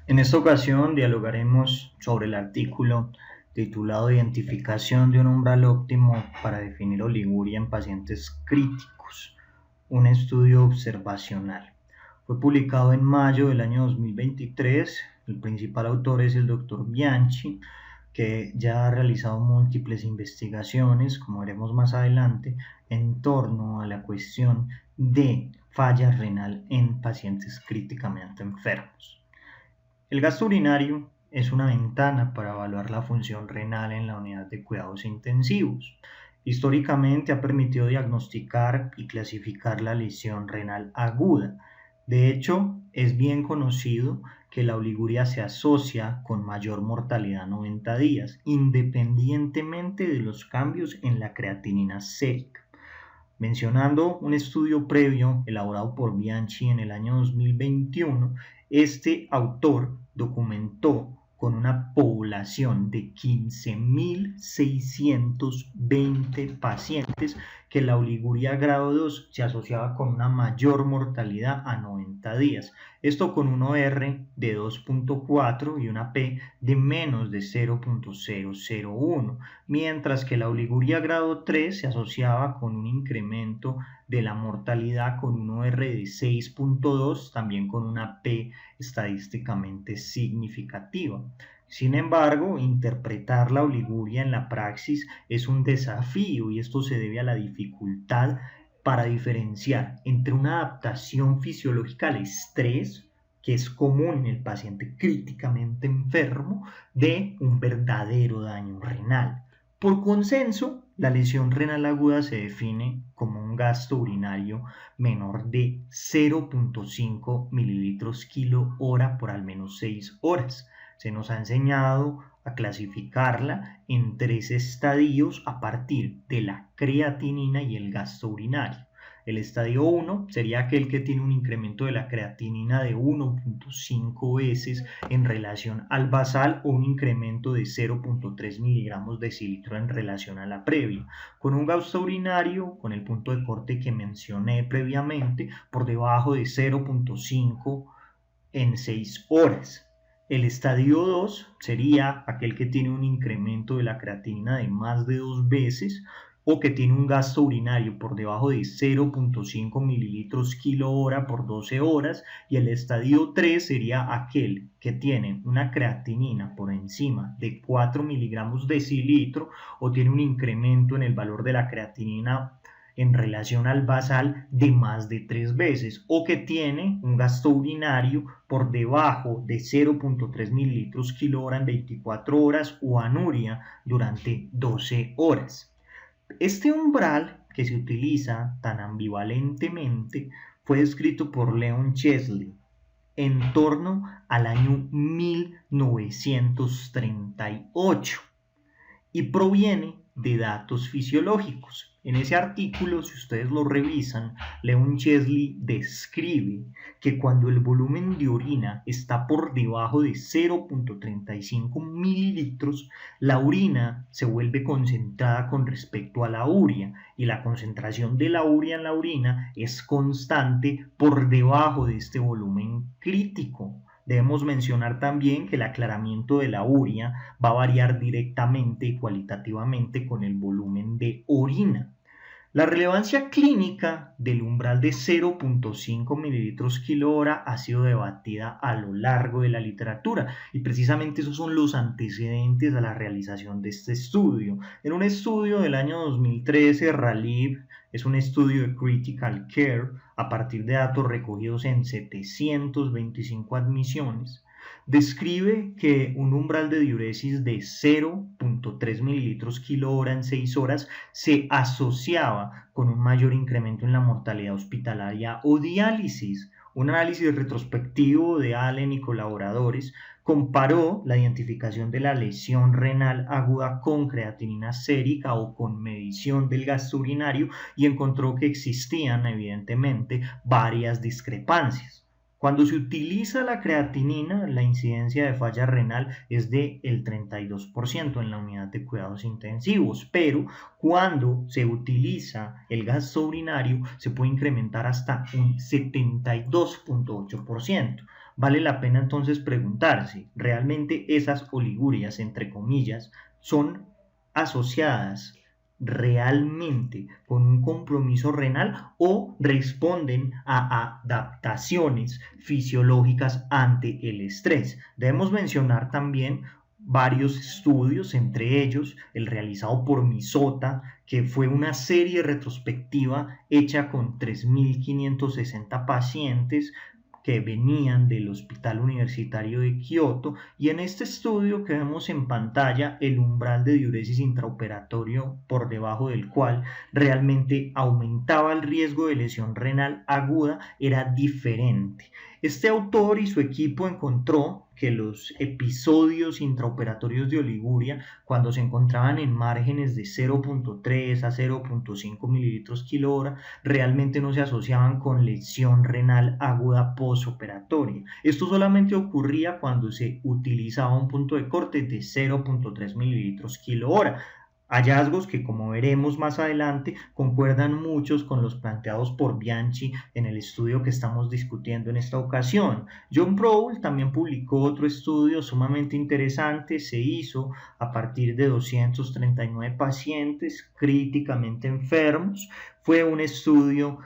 En esta ocasión dialogaremos sobre el artículo titulado Identificación de un umbral óptimo para definir oliguria en pacientes críticos, un estudio observacional. Fue publicado en mayo del año 2023. El principal autor es el doctor Bianchi, que ya ha realizado múltiples investigaciones, como veremos más adelante, en torno a la cuestión de falla renal en pacientes críticamente enfermos. El gasto urinario es una ventana para evaluar la función renal en la unidad de cuidados intensivos. Históricamente ha permitido diagnosticar y clasificar la lesión renal aguda. De hecho, es bien conocido que la oliguria se asocia con mayor mortalidad a 90 días, independientemente de los cambios en la creatinina sérica. Mencionando un estudio previo elaborado por Bianchi en el año 2021, este autor documentó con una población de 15.620 pacientes que la oliguria grado 2 se asociaba con una mayor mortalidad a 90 días. Esto con un OR de 2.4 y una P de menos de 0.001, mientras que la oliguria grado 3 se asociaba con un incremento de la mortalidad con un OR de 6.2, también con una P estadísticamente significativa. Sin embargo, interpretar la oliguria en la praxis es un desafío, y esto se debe a la dificultad para diferenciar entre una adaptación fisiológica al estrés, que es común en el paciente críticamente enfermo, de un verdadero daño renal. Por consenso, la lesión renal aguda se define como un gasto urinario menor de 0.5 mililitros kilo hora por al menos 6 horas. Se nos ha enseñado a clasificarla en 3 estadios a partir de la creatinina y el gasto urinario. El estadio 1 sería aquel que tiene un incremento de la creatinina de 1.5 veces en relación al basal, o un incremento de 0.3 miligramos decilitro en relación a la previa, con un gasto urinario con el punto de corte que mencioné previamente por debajo de 0.5 en 6 horas. El estadio 2 sería aquel que tiene un incremento de la creatinina de más de 2 veces, o que tiene un gasto urinario por debajo de 0.5 mililitros kilo hora por 12 horas, y el estadio 3 sería aquel que tiene una creatinina por encima de 4 miligramos decilitro, o tiene un incremento en el valor de la creatinina en relación al basal de más de 3 veces, o que tiene un gasto urinario por debajo de 0.3 mililitros kilo hora en 24 horas, o anuria durante 12 horas. Este umbral, que se utiliza tan ambivalentemente, fue descrito por Leon Chesley en torno al año 1938 y proviene de datos fisiológicos. En ese artículo, si ustedes lo revisan, Leon Chesley describe que cuando el volumen de orina está por debajo de 0.35 mililitros, la orina se vuelve concentrada con respecto a la urea, y la concentración de la urea en la orina es constante por debajo de este volumen crítico. Debemos mencionar también que el aclaramiento de la urea va a variar directamente y cualitativamente con el volumen de orina. La relevancia clínica del umbral de 0.5 mililitros kilo hora ha sido debatida a lo largo de la literatura, y precisamente esos son los antecedentes a la realización de este estudio. En un estudio del año 2013, RALIB es un estudio de Critical Care a partir de datos recogidos en 725 admisiones. Describe que un umbral de diuresis de 0.3 mililitros kilo hora en 6 horas se asociaba con un mayor incremento en la mortalidad hospitalaria o diálisis. Un análisis retrospectivo de Allen y colaboradores comparó la identificación de la lesión renal aguda con creatinina sérica o con medición del gasto urinario, y encontró que existían evidentemente varias discrepancias. Cuando se utiliza la creatinina, la incidencia de falla renal es del 32% en la unidad de cuidados intensivos, pero cuando se utiliza el gasto urinario se puede incrementar hasta un 72.8%. Vale la pena entonces preguntarse, ¿realmente esas oligurias, entre comillas, son asociadas realmente con un compromiso renal o responden a adaptaciones fisiológicas ante el estrés? Debemos mencionar también varios estudios, entre ellos el realizado por Misota, que fue una serie retrospectiva hecha con 3.560 pacientes que venían del Hospital Universitario de Kioto, y en este estudio que vemos en pantalla el umbral de diuresis intraoperatorio por debajo del cual realmente aumentaba el riesgo de lesión renal aguda era diferente. Este autor y su equipo encontró que los episodios intraoperatorios de oliguria, cuando se encontraban en márgenes de 0.3 a 0.5 mililitros kilo hora, realmente no se asociaban con lesión renal aguda postoperatoria. Esto solamente ocurría cuando se utilizaba un punto de corte de 0.3 mililitros kilo hora. Hallazgos que, como veremos más adelante, concuerdan muchos con los planteados por Bianchi en el estudio que estamos discutiendo en esta ocasión. John Proul también publicó otro estudio sumamente interesante. Se hizo a partir de 239 pacientes críticamente enfermos. Fue un estudio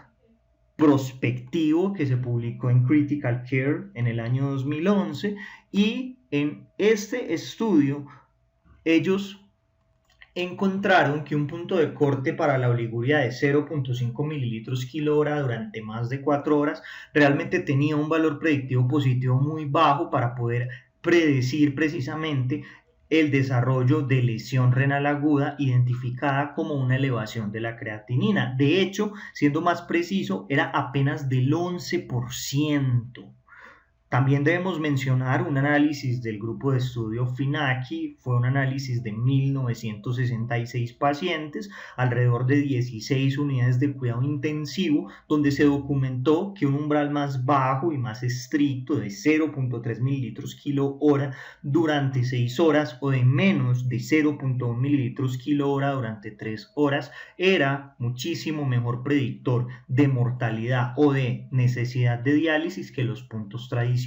prospectivo que se publicó en Critical Care en el año 2011, y en este estudio ellos encontraron que un punto de corte para la oliguria de 0.5 mililitros kilo hora durante más de 4 horas realmente tenía un valor predictivo positivo muy bajo para poder predecir precisamente el desarrollo de lesión renal aguda identificada como una elevación de la creatinina. De hecho, siendo más preciso, era apenas del 11%. También debemos mencionar un análisis del grupo de estudio Finacchi. Fue un análisis de 1966 pacientes, alrededor de 16 unidades de cuidado intensivo, donde se documentó que un umbral más bajo y más estricto de 0.3 mililitros kilo hora durante 6 horas o de menos de 0.1 mililitros kilo hora durante 3 horas era muchísimo mejor predictor de mortalidad o de necesidad de diálisis que los puntos tradicionales.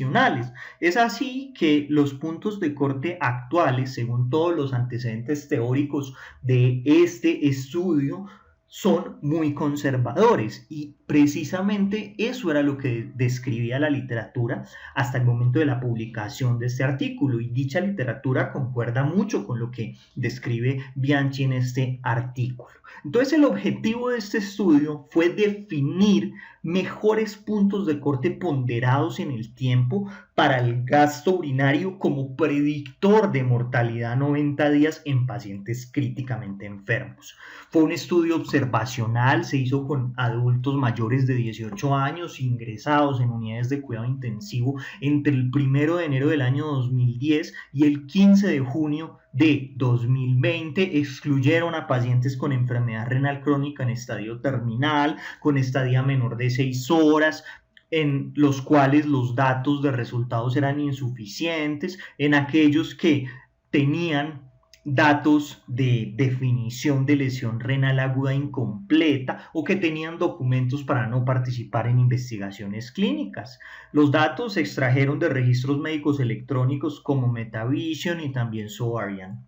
Es así que los puntos de corte actuales, según todos los antecedentes teóricos de este estudio, son muy conservadores, y precisamente eso era lo que describía la literatura hasta el momento de la publicación de este artículo, y dicha literatura concuerda mucho con lo que describe Bianchi en este artículo. Entonces, el objetivo de este estudio fue definir mejores puntos de corte ponderados en el tiempo para el gasto urinario como predictor de mortalidad a 90 días en pacientes críticamente enfermos. Fue un estudio observacional, se hizo con adultos mayores de 18 años ingresados en unidades de cuidado intensivo entre el 1 de enero del año 2010 y el 15 de junio de 2020. Excluyeron a pacientes con enfermedad renal crónica en estadio terminal, con estadía menor de 6 horas, en los cuales los datos de resultados eran insuficientes, en aquellos que tenían datos de definición de lesión renal aguda incompleta o que tenían documentos para no participar en investigaciones clínicas. Los datos se extrajeron de registros médicos electrónicos como Metavision y también Sovarian.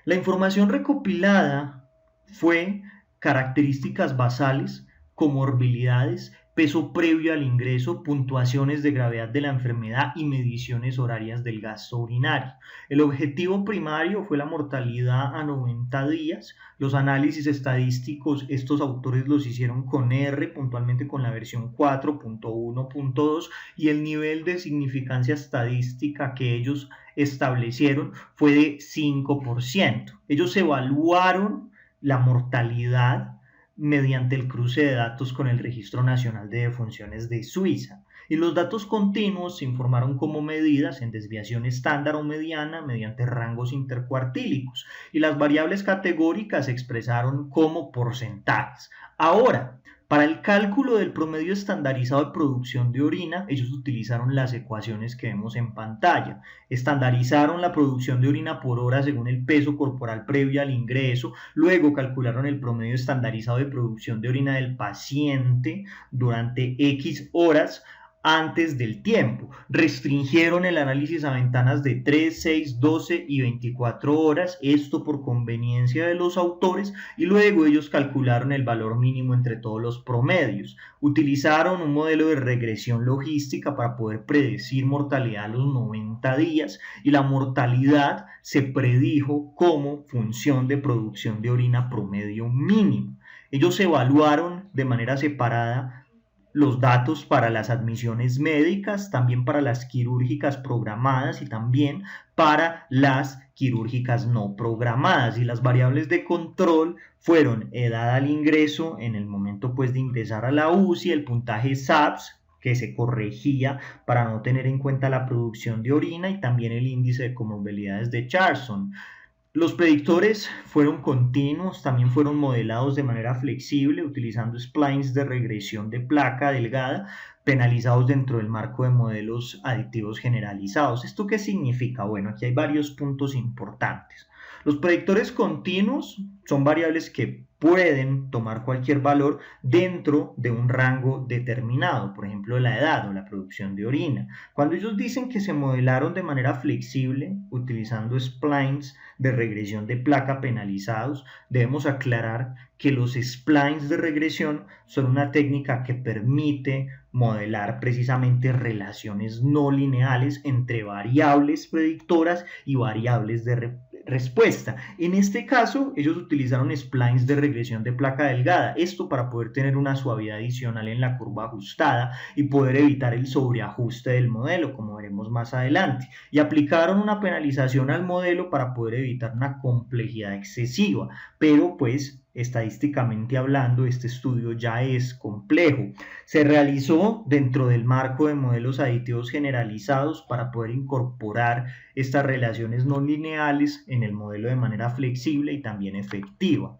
La información recopilada fue características basales, comorbilidades, peso previo al ingreso, puntuaciones de gravedad de la enfermedad y mediciones horarias del gasto urinario. El objetivo primario fue la mortalidad a 90 días. Los análisis estadísticos, estos autores los hicieron con R, puntualmente con la versión 4.1.2, y el nivel de significancia estadística que ellos establecieron fue de 5%. Ellos evaluaron la mortalidad mediante el cruce de datos con el Registro Nacional de Defunciones de Suiza, y los datos continuos se informaron como medidas en desviación estándar o mediana mediante rangos intercuartílicos, y las variables categóricas se expresaron como porcentajes. Ahora, para el cálculo del promedio estandarizado de producción de orina, ellos utilizaron las ecuaciones que vemos en pantalla. Estandarizaron la producción de orina por hora según el peso corporal previo al ingreso, luego calcularon el promedio estandarizado de producción de orina del paciente durante X horas, antes del tiempo. Restringieron el análisis a ventanas de 3, 6, 12 y 24 horas, esto por conveniencia de los autores, y luego ellos calcularon el valor mínimo entre todos los promedios. Utilizaron un modelo de regresión logística para poder predecir mortalidad a los 90 días, y la mortalidad se predijo como función de producción de orina promedio mínimo. Ellos evaluaron de manera separada los datos para las admisiones médicas, también para las quirúrgicas programadas y también para las quirúrgicas no programadas, y las variables de control fueron edad al ingreso en el momento pues de ingresar a la UCI, el puntaje SAPS que se corregía para no tener en cuenta la producción de orina, y también el índice de comorbilidades de Charson. Los predictores fueron continuos, también fueron modelados de manera flexible utilizando splines de regresión de placa delgada penalizados dentro del marco de modelos adictivos generalizados. ¿Esto qué significa? Bueno, aquí hay varios puntos importantes. Los predictores continuos son variables que pueden tomar cualquier valor dentro de un rango determinado, por ejemplo la edad o la producción de orina. Cuando ellos dicen que se modelaron de manera flexible utilizando splines de regresión de placa penalizados, debemos aclarar que los splines de regresión son una técnica que permite modelar precisamente relaciones no lineales entre variables predictoras y variables de respuesta. En este caso, ellos utilizaron splines de regresión de placa delgada, esto para poder tener una suavidad adicional en la curva ajustada y poder evitar el sobreajuste del modelo, como veremos más adelante, y aplicaron una penalización al modelo para poder evitar una complejidad excesiva, pero pues estadísticamente hablando este estudio ya es complejo. Se realizó dentro del marco de modelos aditivos generalizados para poder incorporar estas relaciones no lineales en el modelo de manera flexible y también efectiva.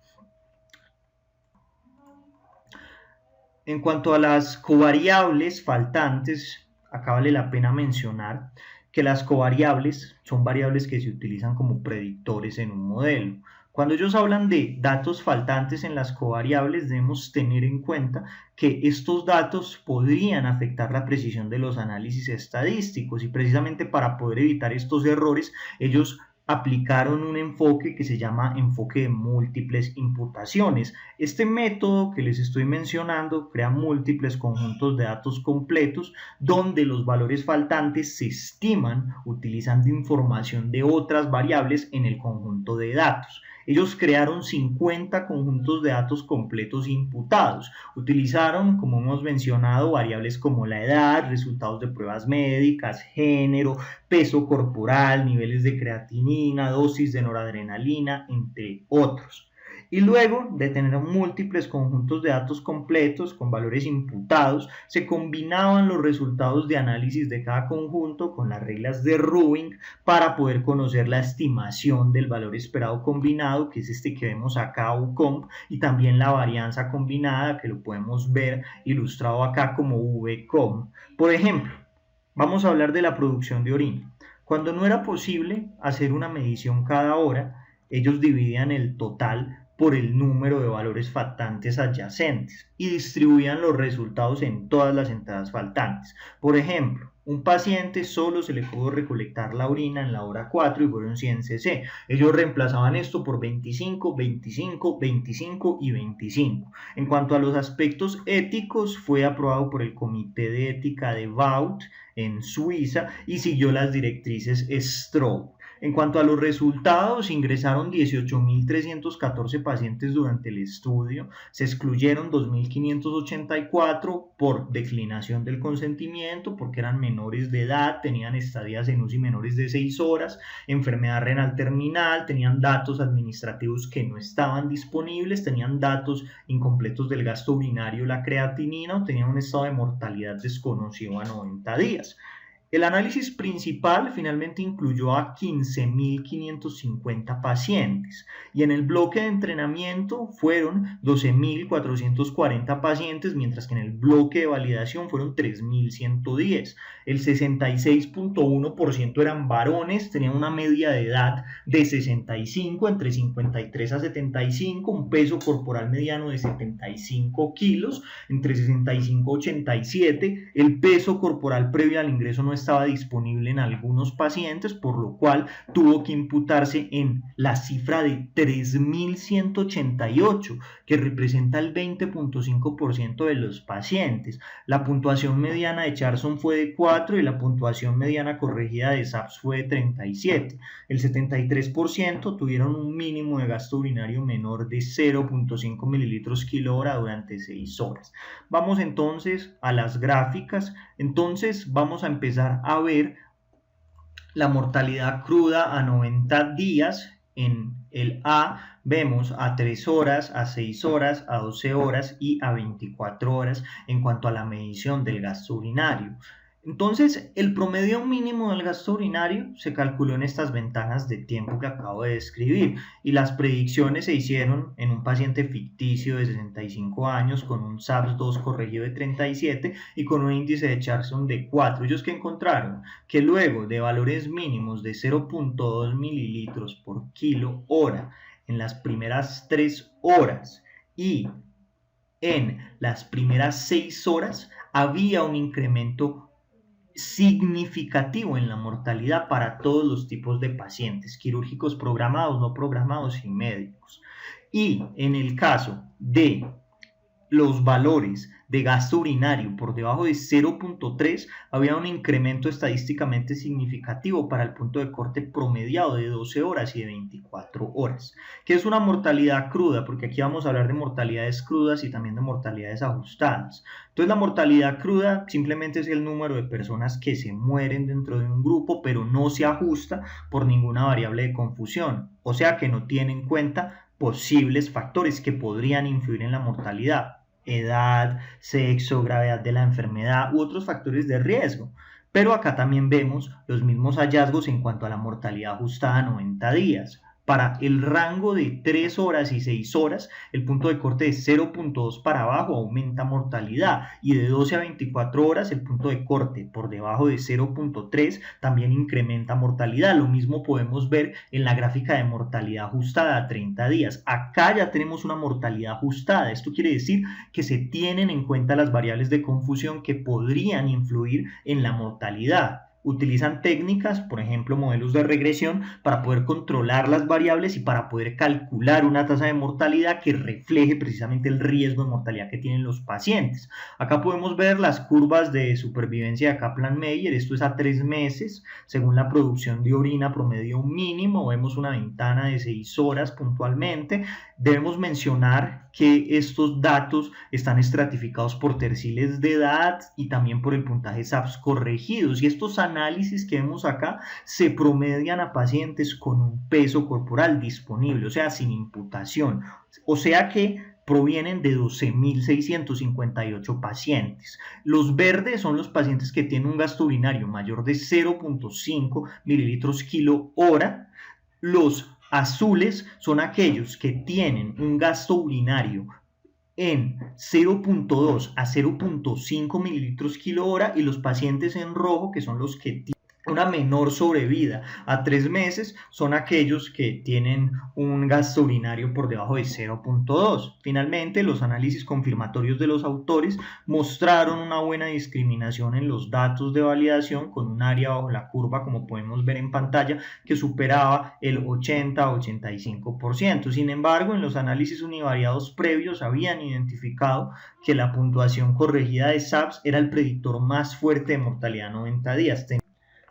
En cuanto a las covariables faltantes, acá vale la pena mencionar que las covariables son variables que se utilizan como predictores en un modelo. Cuando ellos hablan de datos faltantes en las covariables, debemos tener en cuenta que estos datos podrían afectar la precisión de los análisis estadísticos, y precisamente para poder evitar estos errores, ellos aplicaron un enfoque que se llama enfoque de múltiples imputaciones. Este método que les estoy mencionando crea múltiples conjuntos de datos completos donde los valores faltantes se estiman utilizando información de otras variables en el conjunto de datos. Ellos crearon 50 conjuntos de datos completos imputados. Utilizaron, como hemos mencionado, variables como la edad, resultados de pruebas médicas, género, peso corporal, niveles de creatinina, dosis de noradrenalina, entre otros. Y luego de tener múltiples conjuntos de datos completos con valores imputados, se combinaban los resultados de análisis de cada conjunto con las reglas de Rubin para poder conocer la estimación del valor esperado combinado, que es este que vemos acá, UCOMP, y también la varianza combinada, que lo podemos ver ilustrado acá como VCOMP. Por ejemplo, vamos a hablar de la producción de orina. Cuando no era posible hacer una medición cada hora, ellos dividían el total por el número de valores faltantes adyacentes y distribuían los resultados en todas las entradas faltantes. Por ejemplo, un paciente solo se le pudo recolectar la orina en la hora 4 y fueron 100 cc. Ellos reemplazaban esto por 25, 25, 25 y 25. En cuanto a los aspectos éticos, fue aprobado por el Comité de Ética de Vaud en Suiza y siguió las directrices Stroh. En cuanto a los resultados, ingresaron 18.314 pacientes durante el estudio, se excluyeron 2.584 por declinación del consentimiento, porque eran menores de edad, tenían estadías en UCI menores de 6 horas, enfermedad renal terminal, tenían datos administrativos que no estaban disponibles, tenían datos incompletos del gasto urinario, la creatinina, o tenían un estado de mortalidad desconocido a 90 días. El análisis principal finalmente incluyó a 15.550 pacientes y en el bloque de entrenamiento fueron 12.440 pacientes, mientras que en el bloque de validación fueron 3.110. El 66.1% eran varones, tenían una media de edad de 65, entre 53 a 75, un peso corporal mediano de 75 kilos, entre 65 a 87. El peso corporal previo al ingreso no estaba disponible en algunos pacientes, por lo cual tuvo que imputarse en la cifra de 3.188, que representa el 20.5% de los pacientes. La puntuación mediana de Charson fue de 4 y la puntuación mediana corregida de SAPS fue de 37. El 73% tuvieron un mínimo de gasto urinario menor de 0.5 mililitros kilo hora durante 6 horas. Vamos entonces a las gráficas. Entonces vamos a empezar a ver la mortalidad cruda a 90 días. En el A vemos a 3 horas, a 6 horas, a 12 horas y a 24 horas en cuanto a la medición del gasto urinario. Entonces, el promedio mínimo del gasto urinario se calculó en estas ventanas de tiempo que acabo de describir y las predicciones se hicieron en un paciente ficticio de 65 años con un SAPS-2 corregido de 37 y con un índice de Charson de 4. Ellos que encontraron que luego de valores mínimos de 0.2 mililitros por kilo hora en las primeras 3 horas y en las primeras 6 horas había un incremento significativo en la mortalidad para todos los tipos de pacientes, quirúrgicos programados, no programados y médicos. Y en el caso de los valores de gasto urinario por debajo de 0.3 había un incremento estadísticamente significativo para el punto de corte promediado de 12 horas y de 24 horas. ¿Qué es una mortalidad cruda? Porque aquí vamos a hablar de mortalidades crudas y también de mortalidades ajustadas. Entonces la mortalidad cruda simplemente es el número de personas que se mueren dentro de un grupo, pero no se ajusta por ninguna variable de confusión, o sea que no tiene en cuenta posibles factores que podrían influir en la mortalidad: edad, sexo, gravedad de la enfermedad u otros factores de riesgo. Pero acá también vemos los mismos hallazgos en cuanto a la mortalidad ajustada a 90 días. Para el rango de 3 horas y 6 horas, el punto de corte de 0.2 para abajo aumenta mortalidad, y de 12 a 24 horas el punto de corte por debajo de 0.3 también incrementa mortalidad. Lo mismo podemos ver en la gráfica de mortalidad ajustada a 30 días. Acá ya tenemos una mortalidad ajustada. Esto quiere decir que se tienen en cuenta las variables de confusión que podrían influir en la mortalidad. Utilizan técnicas, por ejemplo, modelos de regresión, para poder controlar las variables y para poder calcular una tasa de mortalidad que refleje precisamente el riesgo de mortalidad que tienen los pacientes. Acá podemos ver las curvas de supervivencia de Kaplan-Meier. Esto es a 3 meses, según la producción de orina promedio mínimo. Vemos una ventana de 6 horas puntualmente. Debemos mencionar que estos datos están estratificados por terciles de edad y también por el puntaje SAPS corregidos, y estos análisis que vemos acá se promedian a pacientes con un peso corporal disponible, o sea, sin imputación, o sea que provienen de 12.658 pacientes. Los verdes son los pacientes que tienen un gasto urinario mayor de 0.5 mililitros kilo hora. Los azules son aquellos que tienen un gasto urinario en 0.2 a 0.5 mililitros kilo hora, y los pacientes en rojo, que son los que tienen una menor sobrevida a 3 meses, son aquellos que tienen un gasto urinario por debajo de 0.2. Finalmente, los análisis confirmatorios de los autores mostraron una buena discriminación en los datos de validación, con un área bajo la curva, como podemos ver en pantalla, que superaba el 80-85%. Sin embargo, en los análisis univariados previos habían identificado que la puntuación corregida de SAPS era el predictor más fuerte de mortalidad a 90 días.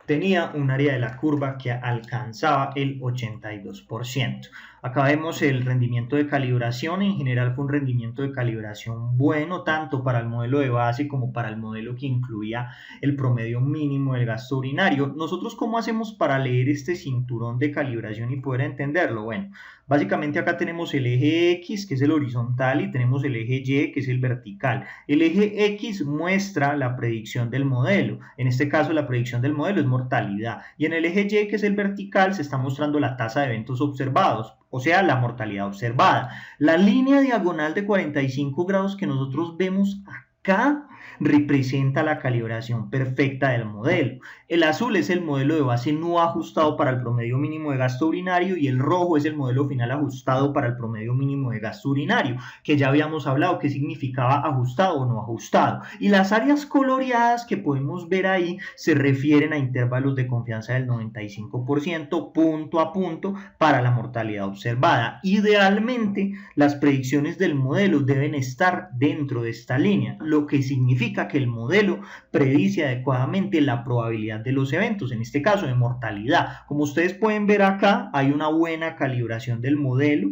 Tenía un área de la curva que alcanzaba el 82%. Acá vemos el rendimiento de calibración. En general fue un rendimiento de calibración bueno, tanto para el modelo de base como para el modelo que incluía el promedio mínimo del gasto urinario. ¿Nosotros cómo hacemos para leer este cinturón de calibración y poder entenderlo? Bueno, básicamente acá tenemos el eje X, que es el horizontal, y tenemos el eje Y, que es el vertical. El eje X muestra la predicción del modelo. En este caso, la predicción del modelo es mortalidad. Y en el eje Y, que es el vertical, se está mostrando la tasa de eventos observados, o sea, la mortalidad observada. La línea diagonal de 45 grados que nosotros vemos acá representa la calibración perfecta del modelo. El azul es el modelo de base no ajustado para el promedio mínimo de gasto urinario y el rojo es el modelo final ajustado para el promedio mínimo de gasto urinario, que ya habíamos hablado qué significaba ajustado o no ajustado. Y las áreas coloreadas que podemos ver ahí se refieren a intervalos de confianza del 95% punto a punto para la mortalidad observada. Idealmente, las predicciones del modelo deben estar dentro de esta línea, lo que significa que el modelo predice adecuadamente la probabilidad de los eventos, en este caso de mortalidad. Como ustedes pueden ver acá, hay una buena calibración del modelo.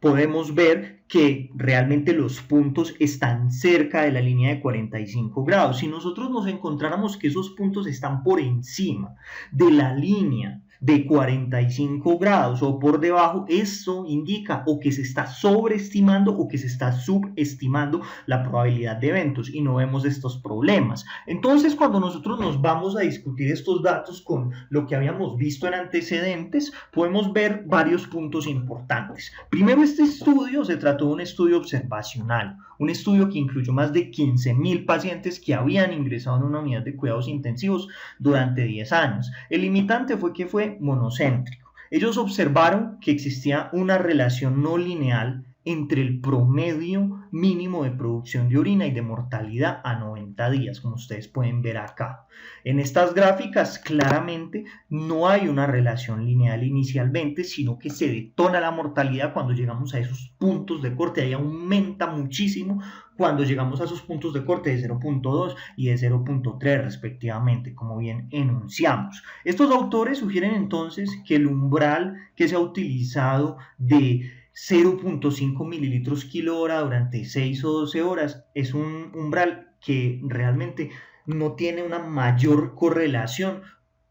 Podemos ver que realmente los puntos están cerca de la línea de 45 grados. Si nosotros nos encontráramos que esos puntos están por encima de la línea de 45 grados o por debajo, eso indica o que se está sobreestimando o que se está subestimando la probabilidad de eventos y no vemos estos problemas. Entonces, cuando nosotros nos vamos a discutir estos datos con lo que habíamos visto en antecedentes, podemos ver varios puntos importantes. Primero, este estudio se trató de un estudio observacional, un estudio que incluyó más de 15.000 pacientes que habían ingresado en una unidad de cuidados intensivos durante 10 años. El limitante fue que fue monocéntrico. Ellos observaron que existía una relación no lineal entre el promedio mínimo de producción de orina y de mortalidad a 90 días, como ustedes pueden ver acá. En estas gráficas claramente no hay una relación lineal inicialmente, sino que se detona la mortalidad cuando llegamos a esos puntos de corte, ahí aumenta muchísimo cuando llegamos a esos puntos de corte de 0.2 y de 0.3 respectivamente, como bien enunciamos. Estos autores sugieren entonces que el umbral que se ha utilizado de 0.5 mililitros kilo hora durante 6 o 12 horas es un umbral que realmente no tiene una mayor correlación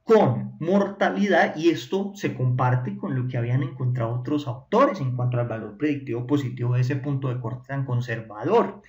con mortalidad, y esto se comparte con lo que habían encontrado otros autores en cuanto al valor predictivo positivo de ese punto de corte tan conservador.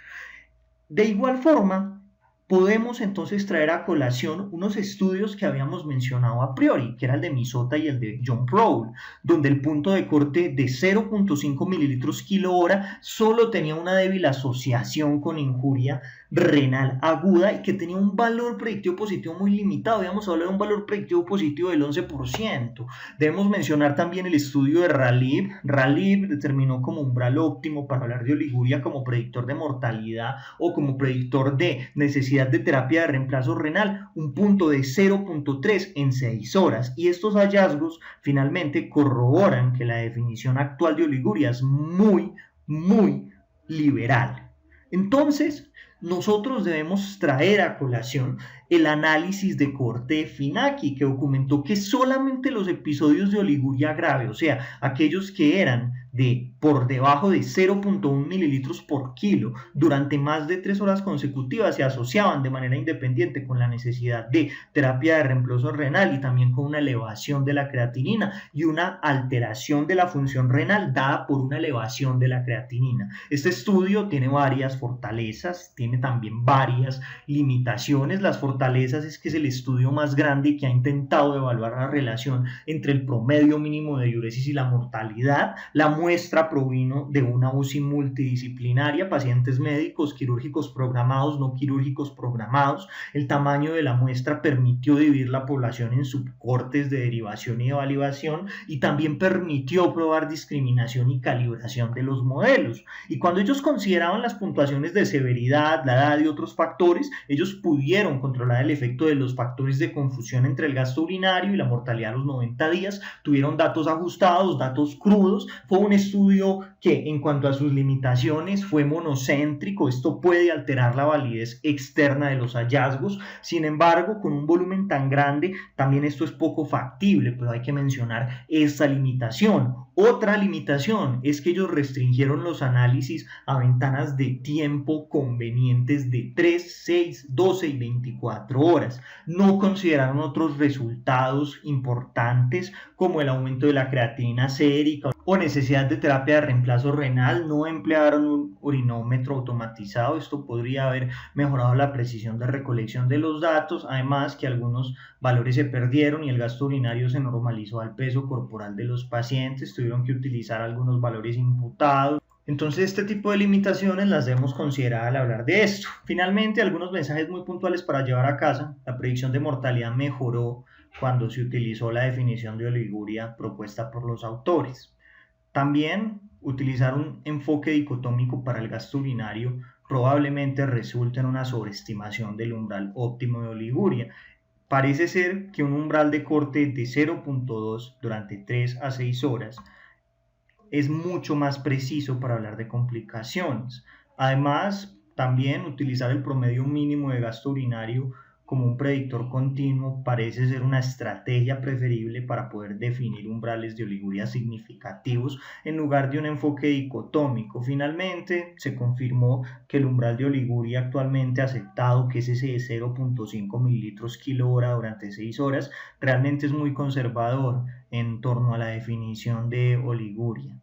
De igual forma, podemos entonces traer a colación unos estudios que habíamos mencionado a priori, que era el de Misota y el de John Prowl, donde el punto de corte de 0.5 mililitros kilo hora solo tenía una débil asociación con injuria renal aguda y que tenía un valor predictivo positivo muy limitado. Habíamos hablado de un valor predictivo positivo del 11%. Debemos mencionar también el estudio de Ralib. Ralib determinó como umbral óptimo para hablar de oliguria como predictor de mortalidad o como predictor de necesidad de terapia de reemplazo renal, un punto de 0.3 en 6 horas. Y estos hallazgos finalmente corroboran que la definición actual de oliguria es muy liberal. Entonces, nosotros debemos traer a colación el análisis de corte de Finaki, que documentó que solamente los episodios de oliguria grave, o sea, aquellos que eran de por debajo de 0.1 mililitros por kilo durante más de 3 horas consecutivas, se asociaban de manera independiente con la necesidad de terapia de reemplazo renal y también con una elevación de la creatinina y una alteración de la función renal dada por una elevación de la creatinina. Este estudio tiene varias fortalezas, tiene también varias limitaciones. Las fortalezas es que es el estudio más grande que ha intentado evaluar la relación entre el promedio mínimo de diuresis y la mortalidad. La muestra provino de una UCI multidisciplinaria, pacientes médicos, quirúrgicos programados, no quirúrgicos programados. El tamaño de la muestra permitió dividir la población en subcortes de derivación y evaluación y también permitió probar discriminación y calibración de los modelos. Y cuando ellos consideraban las puntuaciones de severidad, la edad y otros factores, ellos pudieron controlar el efecto de los factores de confusión entre el gasto urinario y la mortalidad a los 90 días, tuvieron datos ajustados, datos crudos. Fue un estudio estudio que en cuanto a sus limitaciones fue monocéntrico, esto puede alterar la validez externa de los hallazgos. Sin embargo, con un volumen tan grande, también esto es poco factible, pero hay que mencionar esta limitación. Otra limitación es que ellos restringieron los análisis a ventanas de tiempo convenientes de 3, 6, 12 y 24 horas. No consideraron otros resultados importantes como el aumento de la creatinina sérica o necesidad de terapia de reemplazo renal. No emplearon un urinómetro automatizado. Esto podría haber mejorado la precisión de recolección de los datos. Además que algunos valores se perdieron y el gasto urinario se normalizó al peso corporal de los pacientes. Tuvieron que utilizar algunos valores imputados. Entonces este tipo de limitaciones las debemos considerar al hablar de esto. Finalmente, algunos mensajes muy puntuales para llevar a casa. La predicción de mortalidad mejoró cuando se utilizó la definición de oliguria propuesta por los autores. También utilizar un enfoque dicotómico para el gasto urinario probablemente resulte en una sobreestimación del umbral óptimo de oliguria. Parece ser que un umbral de corte de 0.2 durante 3 a 6 horas es mucho más preciso para hablar de complicaciones. Además, también utilizar el promedio mínimo de gasto urinario como un predictor continuo parece ser una estrategia preferible para poder definir umbrales de oliguria significativos en lugar de un enfoque dicotómico. Finalmente, se confirmó que el umbral de oliguria actualmente aceptado, que es ese de 0.5 mililitros kilo hora durante 6 horas, realmente es muy conservador en torno a la definición de oliguria.